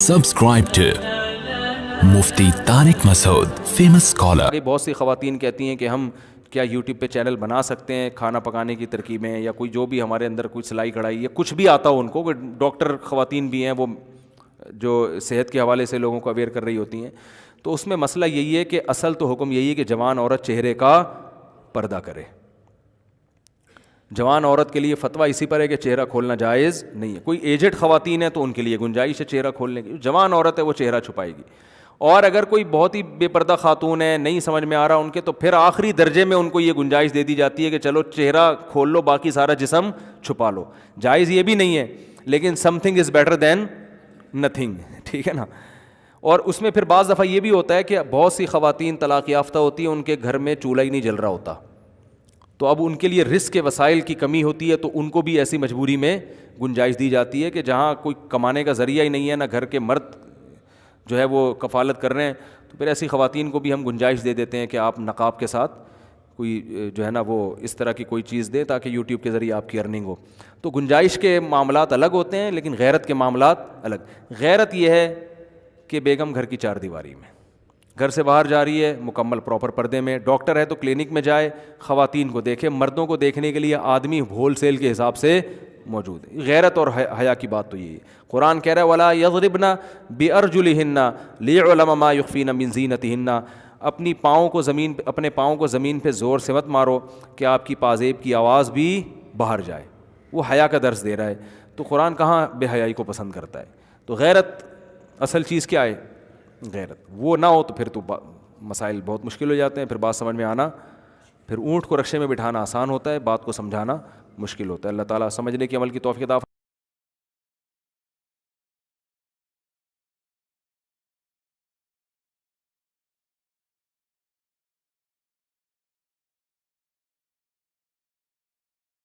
Subscribe to Mufti Tariq Masood, famous scholar. بہت سی خواتین کہتی ہیں کہ ہم کیا یوٹیوب پہ چینل بنا سکتے ہیں کھانا پکانے کی ترکیبیں یا کوئی جو بھی ہمارے اندر کوئی سلائی کڑھائی یا کچھ بھی آتا ہو ان کو. ڈاکٹر خواتین بھی ہیں وہ جو صحت کے حوالے سے لوگوں کو اویئر کر رہی ہوتی ہیں. تو اس میں مسئلہ یہی ہے کہ اصل تو حکم یہی ہے کہ جوان عورت چہرے کا پردہ کرے. جوان عورت کے لیے فتویٰ اسی پر ہے کہ چہرہ کھولنا جائز نہیں ہے. کوئی ایجڈ خواتین ہے تو ان کے لیے گنجائش ہے چہرہ کھولنے کی. جوان عورت ہے وہ چہرہ چھپائے گی. اور اگر کوئی بہت ہی بے پردہ خاتون ہے نہیں سمجھ میں آ رہا ان کے تو پھر آخری درجے میں ان کو یہ گنجائش دے دی جاتی ہے کہ چلو چہرہ کھول لو باقی سارا جسم چھپا لو. جائز یہ بھی نہیں ہے لیکن some thing is better than nothing, ٹھیک ہے نا. اور اس میں پھر بعض دفعہ یہ بھی ہوتا ہے کہ بہت سی خواتین طلاق یافتہ ہوتی ہیں ان کے گھر میں چولہا ہی نہیں جل رہا ہوتا, تو اب ان کے لیے رزق کے وسائل کی کمی ہوتی ہے تو ان کو بھی ایسی مجبوری میں گنجائش دی جاتی ہے کہ جہاں کوئی کمانے کا ذریعہ ہی نہیں ہے, نہ گھر کے مرد جو ہے وہ کفالت کر رہے ہیں, تو پھر ایسی خواتین کو بھی ہم گنجائش دے دیتے ہیں کہ آپ نقاب کے ساتھ کوئی جو ہے نا وہ اس طرح کی کوئی چیز دے تاکہ یوٹیوب کے ذریعے آپ کی ارننگ ہو. تو گنجائش کے معاملات الگ ہوتے ہیں لیکن غیرت کے معاملات الگ. غیرت یہ ہے کہ بیگم گھر کی چار دیواری میں, گھر سے باہر جا رہی ہے مکمل پراپر پردے میں, ڈاکٹر ہے تو کلینک میں جائے خواتین کو دیکھے, مردوں کو دیکھنے کے لیے آدمی ہول سیل کے حساب سے موجود ہے. غیرت اور حیا کی بات تو یہی ہے. قرآن کہہ رہا ہے وَلَا يَضْرِبْنَ بِأَرْجُلِهِنَّ لِيُعْلَمَ مَا يُخْفِينَ مِنْ زِينَتِهِنَّ, اپنے پاؤں کو زمین پہ زور سے مت مارو کہ آپ کی پازیب کی آواز بھی باہر جائے. وہ حیا کا درس دے رہا ہے. تو قرآن کہاں بے حیائی کو پسند کرتا ہے. تو غیرت اصل چیز کیا ہے؟ غیرت. وہ نہ ہو تو پھر تو مسائل بہت مشکل ہو جاتے ہیں, پھر بات سمجھ میں آنا, پھر اونٹ کو رکشے میں بٹھانا آسان ہوتا ہے, بات کو سمجھانا مشکل ہوتا ہے. اللہ تعالیٰ سمجھنے کی عمل کی توفیق عطا